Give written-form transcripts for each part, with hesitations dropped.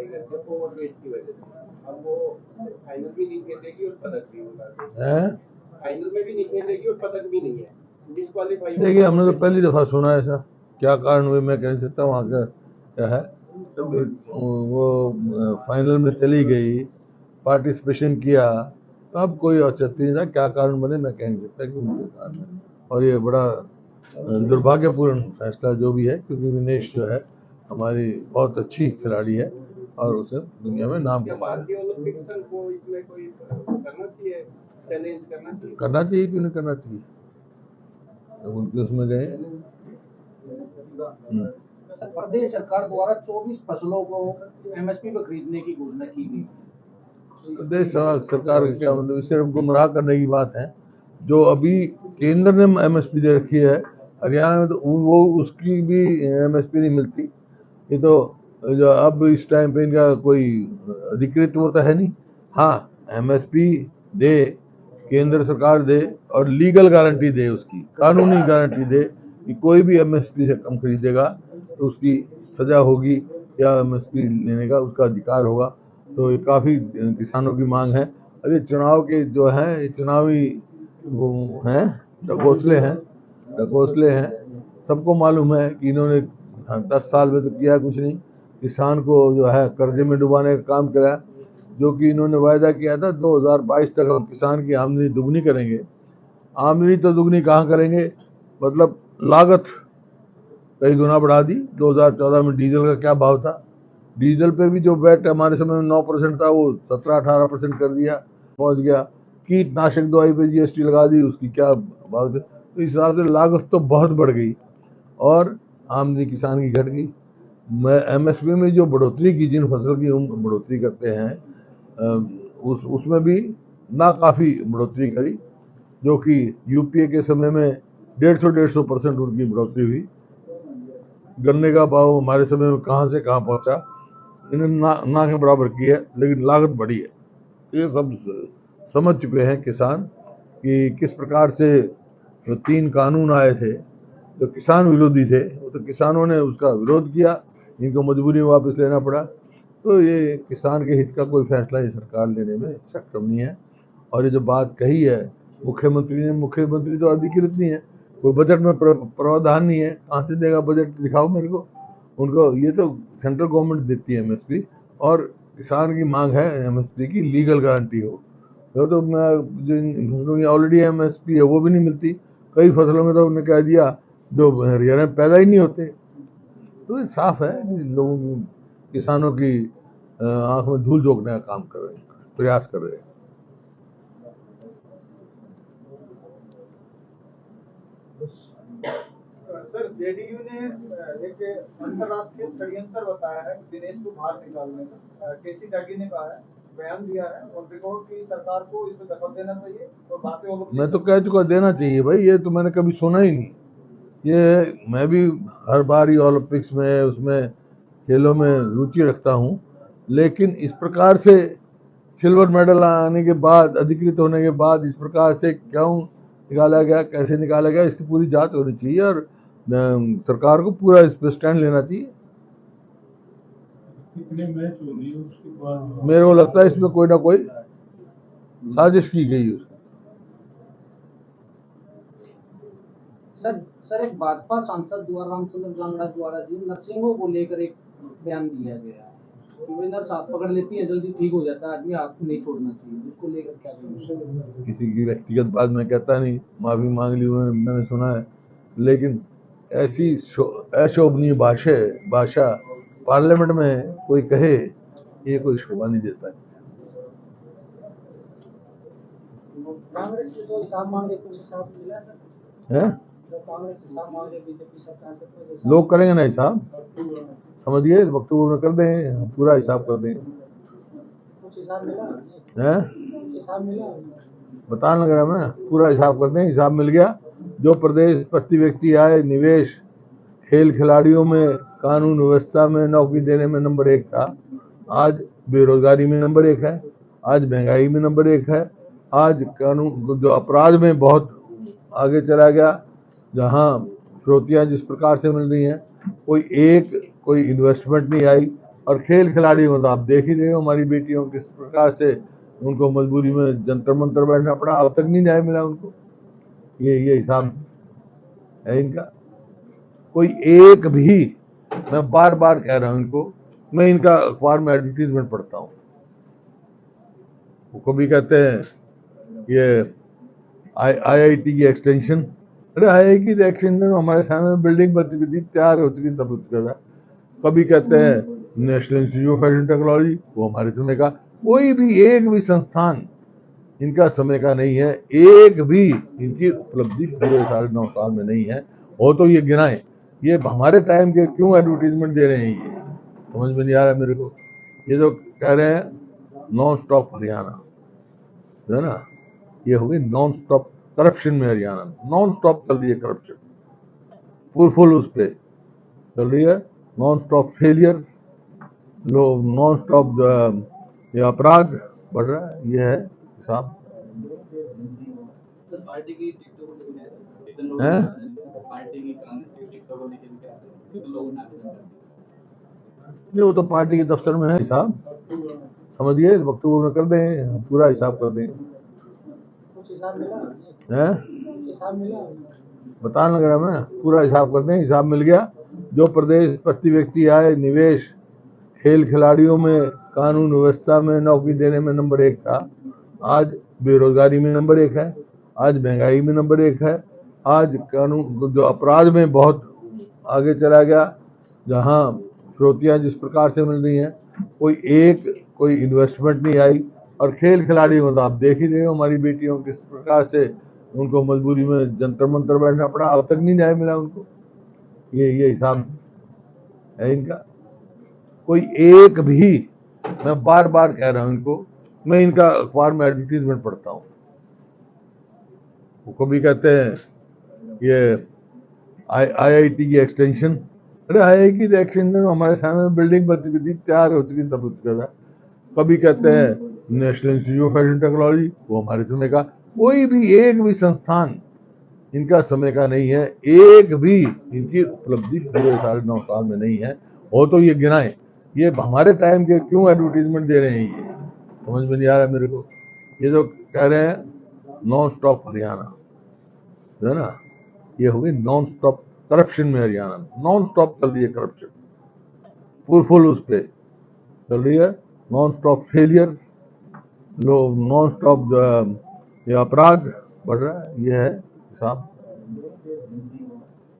नहीं करते ओवरवेट की वजह से। अब वो फाइनल भी नहीं खेलेगी और पदक भी होगा, फाइनल में भी नहीं खेलेगी और पदक भी नहीं है, डिस्क्वालीफाई। देखिए, हमने तो पहली दफा सुना है ऐसा। क्या कारण हुए मैं कह नहीं सकता, वहाँ का क्या है। तो वो फाइनल में चली गई, पार्टिसिपेशन किया, तो अब कोई औचित्य नहीं था। क्या कारण बने मैं कह नहीं सकता कि उनके कारण है। और ये बड़ा दुर्भाग्यपूर्ण फैसला जो भी है, क्योंकि विनेश जो है हमारी बहुत अच्छी खिलाड़ी है और उसे दुनिया में नाम कमाया। भारतीय ओलंपिक संघ को इसमें कोई करना चाहिए, चैलेंज करना चाहिए, क्यों नहीं करना चाहिए, उनके उसमें गए। प्रदेश सरकार द्वारा 24 फसलों को एमएसपी पर खरीदने की घोषणा की गई। प्रदेश सरकार का क्या मतलब, सिर्फ गुमराह करने की बात है। जो अभी केंद्र ने एमएसपी दे रखी है, हरियाणा में तो वो उसकी भी एमएसपी नहीं मिलती। ये तो जो अब इस टाइम पे इनका कोई अधिकृत वो तो है नहीं। हाँ, एमएसपी दे, केंद्र सरकार दे और लीगल गारंटी दे, उसकी कानूनी गारंटी दे कि कोई भी एमएसपी से कम खरीदेगा तो उसकी सजा होगी या एमएसपी लेने का उसका अधिकार होगा। तो ये काफ़ी किसानों की मांग है। और ये चुनाव के जो है, ये चुनावी वो हैं, ढकोसले हैं। सबको मालूम है कि इन्होंने 10 साल में तो किया कुछ नहीं, किसान को जो है कर्जे में डुबाने का काम करा। जो कि इन्होंने वायदा किया था 2022 तक हम किसान की आमदनी दुगनी करेंगे। आमदनी तो दुगनी कहाँ करेंगे, मतलब लागत कई गुना बढ़ा दी। 2014 में डीजल का क्या भाव था, डीजल पे भी जो वैट हमारे समय में 9% था, वो 17-18% कर दिया, पहुंच गया। कीटनाशक दवाई पे जीएसटी लगा दी, उसकी क्या भाव थे। तो इस हिसाब से लागत तो बहुत बढ़ गई और आमदनी किसान की घट गई। एमएसपी में जो बढ़ोतरी की, जिन फसल की हम बढ़ोतरी करते हैं, उसमें भी ना काफ़ी बढ़ोतरी करी, जो कि यूपीए के समय में 150% उनकी बढ़ोतरी हुई। गन्ने का भाव हमारे समय में कहाँ से कहाँ पहुंचा, इन्होंने ना के बराबर की है, लेकिन लागत बढ़ी है। ये सब समझ चुके हैं किसान कि किस प्रकार से जो 3 कानून आए थे जो किसान विरोधी थे, वो तो किसानों ने उसका विरोध किया, इनको मजबूरी में वापस लेना पड़ा। तो ये किसान के हित का कोई फैसला ये सरकार लेने में सक्षम नहीं है। और ये जो बात कही है मुख्यमंत्री ने, मुख्यमंत्री तो अधिकृत नहीं है, कोई बजट में प्रावधान नहीं है, कहाँ से देगा बजट, दिखाओ मेरे को। उनको ये तो सेंट्रल गवर्नमेंट देती है एमएसपी, और किसान की मांग है एमएसपी की लीगल गारंटी हो। तो मैं जो ऑलरेडी एमएसपी है वो भी नहीं मिलती। कई फसलों में तो उन्होंने कह दिया जो हरियाणा में पैदा ही नहीं होते। तो ये साफ है कि लोगों की, किसानों की आंख में धूल झोंकने का काम कर रहे हैं, प्रयास कर रहे हैं। सर, जेडीयू ने एक अंतर्राष्ट्रीय षड्यंत्र बताया है दिनेश को बाहर निकालने का। केसी त्यागी ने कहा है, बयान दिया है और रिपोर्ट की सरकार को इस पर दखल देना चाहिए और बातें मैं तो कह चुका देना चाहिए भाई, ये तो मैंने कभी सुना ही नहीं। ये मैं भी हर बार ही ओलंपिक्स में उसमें खेलों में रुचि रखता हूँ, लेकिन इस प्रकार से सिल्वर मेडल आने के बाद, अधिकृत होने के बाद इस प्रकार से क्यों निकाला गया, कैसे निकाला गया, इसकी पूरी जांच होनी चाहिए और सरकार को पूरा इस पर स्टैंड लेना चाहिए। कितने मैच हो रही है उसके बाद मेरे को लगता है इसमें कोई ना कोई साजिश की गई है। सर एक भाजपा सांसद द्वारा रामचंद्र जांगड़ा द्वारा जी नर्सिंगों को लेकर एक बयान दिया गया है कि वे नर्स हाथ पकड़ लेती है, जल्दी ठीक हो जाता है आदमी, आपको नहीं छोड़ना चाहिए। उसको लेकर क्या कहेंगे? किसी की व्यक्तिगत बात मैं कहता नहीं, माफी मांग ली उन्होंने, मैंने सुना है, लेकिन ऐसी अशोभनीय भाषा पार्लियामेंट में कोई कहे, ये कोई शोभा नहीं देता है। कांग्रेस से जो हिसाब मांगे कुछ हिसाब मिला सर? हैं? जो कांग्रेस हिसाब मांगे बीजेपी सरकार से, लोग करेंगे ना हिसाब, समझ गए, वक्तव्य में कर देंगे, पूरा हिसाब कर देंगे। कुछ हिसाब मिला हैं? हिसाब मिला बताने लग रहा मैं, पूरा हिसाब कर देंगे। हिसाब मिल गया। जो प्रदेश प्रति व्यक्ति आय, निवेश, खेल खिलाड़ियों में, कानून व्यवस्था में, नौकरी देने में नंबर 1 था, आज बेरोजगारी में नंबर 1 है, आज महंगाई में नंबर 1 है, आज कानून जो अपराध में बहुत आगे चला गया, जहां फिरौतियां जिस प्रकार से मिल रही हैं, कोई इन्वेस्टमेंट नहीं आई, और खेल खिलाड़ी मतलब आप देख ही रहे हो हमारी बेटियों किस प्रकार से उनको मजबूरी में जंतर मंतर बैठना पड़ा, अब तक नहीं न्याय मिला उनको। ये हिसाब है इनका। कोई एक भी, मैं बार बार कह रहा हूं इनको, मैं इनका अखबार में एडवर्टीजमेंट पढ़ता हूँ, वो कभी कहते हैं ये IIT की एक्सटेंशन, अरे IIT की एक्सटेंशन हमारे सामने बिल्डिंग बनती थी, तैयार हो चुकी सब कुछ। कभी कहते हैं national institute of fashion technology, वो हमारे समय का। कोई भी एक भी संस्थान इनका समय का नहीं है, एक भी इनकी उपलब्धि पूरे 9.5 साल में नहीं है। हो तो ये गिनाएं, ये हमारे टाइम के क्यों एडवर्टीजमेंट दे रहे हैं, ये समझ में नहीं आ रहा मेरे को। ये जो कह रहे हैं नॉन स्टॉप हरियाणा, है ना, ये हो गई नॉन स्टॉप करप्शन में हरियाणा में, नॉन स्टॉप चल रही है करप्शन, फुल उस पर चल रही है, non stop failure, non stop ये अपराध बढ़ रहा है, ये है हिसाब। पार्टी की टिकटों को लेकर हैं? पार्टी की कांग्रेस की टिकटों को लेकर लोगों ने नहीं, वो तो पार्टी के दफ्तर में है हिसाब, समझिए वक्तव्य में कर दें, पूरा हिसाब कर दें। कुछ हिसाब मिला हैं? हिसाब मिला बताने लग रहा मैं, पूरा हिसाब कर दें, हिसाब मिल गया। जो प्रदेश प्रति व्यक्ति आय, निवेश, खेल खिलाड़ियों में, कानून व्यवस्था में, नौकरी देने में नंबर 1 था, आज बेरोजगारी में नंबर 1 है, आज महंगाई में नंबर 1 है, आज कानून जो अपराध में बहुत आगे चला गया, जहां फिरौतियां जिस प्रकार से मिल रही हैं, कोई इन्वेस्टमेंट नहीं आई। और खेल खिलाड़ी मतलब आप देख ही रहे हो हमारी बेटियों किस प्रकार से उनको मजबूरी में जंतर मंतर बैठना पड़ा, अब तक नहीं न्याय मिला उनको। ये हिसाब है इनका। कोई एक भी, मैं बार बार कह रहा हूं इनको, मैं इनका अखबार में एडवर्टीजमेंट पढ़ता हूँ, वो कभी कहते हैं ये IIT की एक्सटेंशन, अरे IIT की एक्सटेंशन हमारे सामने बिल्डिंग बनती थी, तैयार हो चुकी सब कुछ। कभी कहते हैं national institute of fashion technology, वो हमारे समय का। कोई भी एक भी संस्थान इनका समय का नहीं है, एक भी इनकी उपलब्धि पूरे 9.5 साल में नहीं है। हो तो ये गिनाएं, ये हमारे टाइम के क्यों एडवर्टीजमेंट दे रहे हैं, ये समझ में नहीं आ रहा मेरे को। ये जो कह रहे हैं नॉन स्टॉप हरियाणा, है ना, ये हो गई नॉन स्टॉप करप्शन में हरियाणा में, नॉन स्टॉप चल रही है करप्शन, फुल उस पर चल रही है, non stop failure, non stop ये अपराध बढ़ रहा है, ये है हिसाब।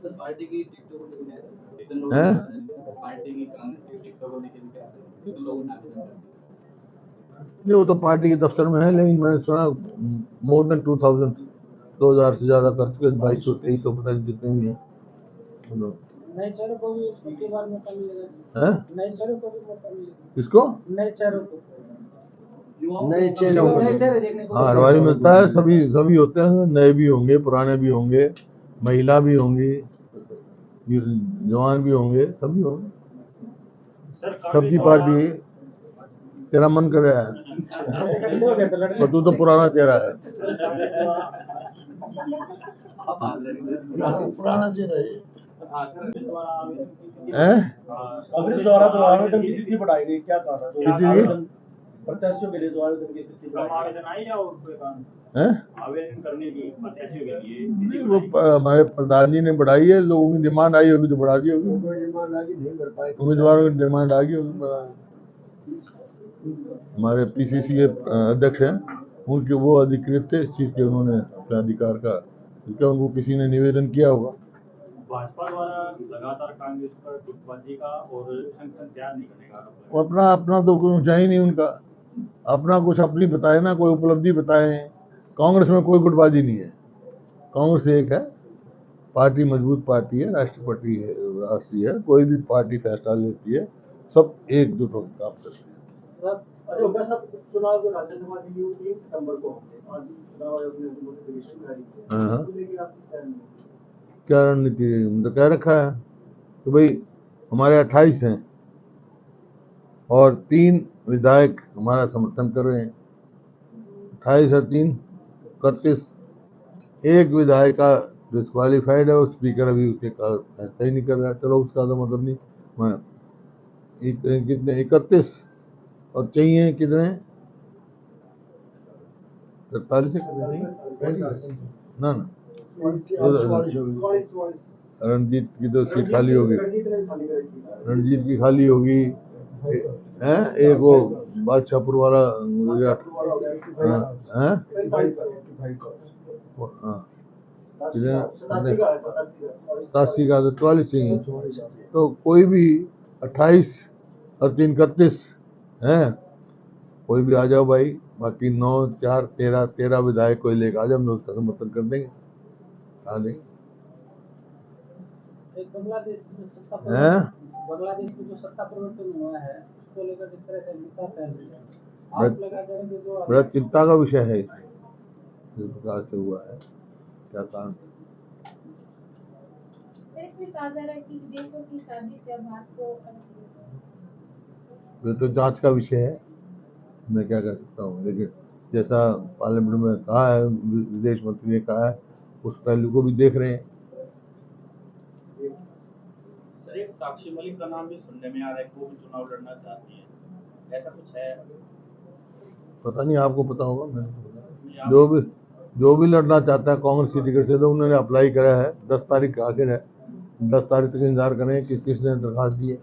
पार्टी की टिकटों को लेकर हैं? पार्टी की कांग्रेस की टिकटों को लेकर लोगों ने नहीं, वो तो पार्टी के दफ्तर में है, लेकिन मैंने सुना मोर देन 2000 से ज्यादा कर चुके, 2200-2300 पता नहीं जितने भी हैं। नए चेहरों को भी इसके बाद मौका मिलेगा, हैं? नए चेहरों को भी मौका मिलेगा, किसको? नए चेहरों को, नए चेहरे देखने को हाँ, हर बारी मिलता है, सभी होते हैं, नए भी होंगे, पुराने भी होंगे, महिला भी होंगी, जवान भी होंगे, सभी होंगे, सबकी पार्टी है। तेरा मन कर रहा है तो तू तो पुराना चेहरा है, पुराना चेहरा है। कांग्रेस द्वारा जो आवेदन की तिथि बढ़ाई गई, क्या कारण है? किसी आवेदन प्रत्याशियों के लिए जो आवेदन की तिथि बढ़ाई गई, आवेदन करने की प्रत्याशियों के लिए नहीं, वो हमारे प्रधान जी ने बढ़ाई है, लोगों की डिमांड आई होगी तो बढ़ा दी होगी, उम्मीदवारों की डिमांड आ गई होगी। हमारे PCC के अध्यक्ष हैं, उनके वो अधिकृत थे इस चीज के, उन्होंने अपने अधिकार का, क्योंकि उनको किसी ने निवेदन किया होगा। भाजपा द्वारा लगातार कांग्रेस पर गुटबाजी का और संगठन तैयार नहीं करने का वो अपना तो कोई ऊंचाई ही नहीं उनका, अपना कुछ अपनी बताए ना, कोई उपलब्धि बताए। कांग्रेस में कोई गुटबाजी नहीं है, कांग्रेस एक है पार्टी, मजबूत पार्टी है, राष्ट्रीय पार्टी है, राष्ट्रीय है, कोई भी पार्टी फैसला लेती है, सब एकजुट होकर काम करती है। चुनाव जो राज्यसभा के लिए 3 सितंबर को होंगे, आज चुनाव आयोग ने नोटिफिकेशन जारी किया, हाँ। उसको लेकर आपकी क्या रणनीति तो कह रखा है कि भाई हमारे 28 हैं और 3 विधायक हमारा समर्थन कर रहे हैं, 28 और 3 31, एक विधायक का डिस्क्वालीफाइड है, और स्पीकर अभी उसके फैसला ही नहीं कर रहा है। चलो उसका तो मतलब नहीं, मैं कितने 31 और चाहिए कितने 43 ना ना रणजीत की तो सीट खाली होगी, रणजीत की खाली होगी हैं, एक वो बादशाहपुर वाला हैं 87 का तो 44 चाहिए, तो कोई भी 28 और 3 31 हैं, कोई भी आ जाओ भाई, बाकी 9 4 13 विधायक कोई लेकर आ जाओ, हम लोग उसका समर्थन कर देंगे। आ देंगे बांग्लादेश में जो सत्ता परिवर्तन हुआ है उसको लेकर किस तरह से विचार फैल रही है, आप लगा करेंगे जो बड़ा चिंता का विषय है जिस प्रकार से हुआ है, क्या कारण इसमें कहा जा रहा है कि विदेशों की शादी से भारत को ये तो जांच का विषय है, मैं क्या कह सकता हूँ, लेकिन जैसा पार्लियामेंट में कहा है, विदेश मंत्री ने कहा है, उस पहलू को भी देख रहे हैं। सर एक साक्षी मलिक का नाम भी सुनने में आ रहा है कि वो भी चुनाव लड़ना चाहती है, ऐसा कुछ है? पता नहीं, आपको पता होगा, मैंने जो भी लड़ना चाहता है कांग्रेस की टिकट से, तो उन्होंने अप्लाई करा है, 10 तारीख का आखिर है, 10 तारीख तक इंतजार करें कि किसने दरखास्त दी है।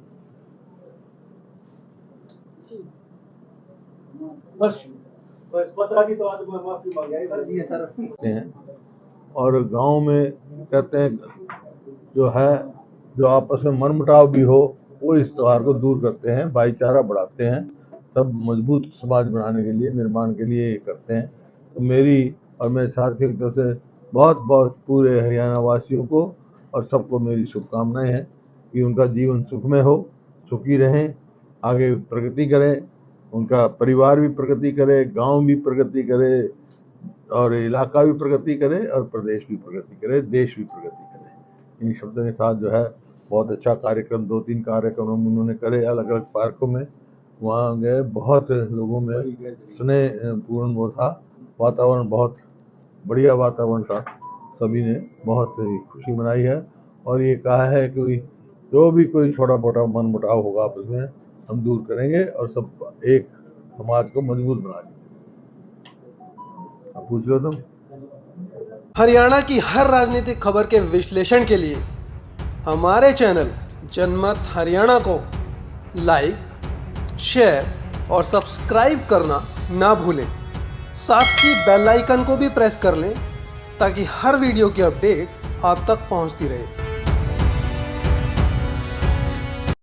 बस की तो आज माफी मांगी हैं और गांव में कहते हैं जो आपस में मनमुटाव भी हो वो इस त्योहार को दूर करते हैं, भाईचारा बढ़ाते हैं, सब मजबूत समाज बनाने के लिए, निर्माण के लिए ये करते हैं। तो मेरी और मेरे साथियों की तरफ से बहुत बहुत पूरे हरियाणा वासियों को और सबको मेरी शुभकामनाएं हैं कि उनका जीवन सुखमय हो, सुखी रहें, आगे प्रगति करें, उनका परिवार भी प्रगति करे, गांव भी प्रगति करे और इलाका भी प्रगति करे और प्रदेश भी प्रगति करे, देश भी प्रगति करे। इन शब्दों के साथ जो है बहुत अच्छा कार्यक्रम, 2-3 कार्यक्रम उन्होंने करे अलग अलग पार्कों में, वहाँ गए, बहुत लोगों में स्नेह पूर्ण वो था, वातावरण बहुत बढ़िया वातावरण था, सभी ने बहुत खुशी मनाई है और ये कहा है कि जो भी कोई छोटा मोटा मन मुटाव होगा आपस में हम दूर करेंगे और सब एक समाज को मजबूत बना देंगे। अब पूछ लो तुम। हरियाणा की हर राजनीतिक खबर के विश्लेषण के लिए हमारे चैनल जनमत हरियाणा को लाइक, शेयर और सब्सक्राइब करना ना भूलें। साथ ही बेल आइकन को भी प्रेस कर लें ताकि हर वीडियो की अपडेट आप तक पहुंचती रहे।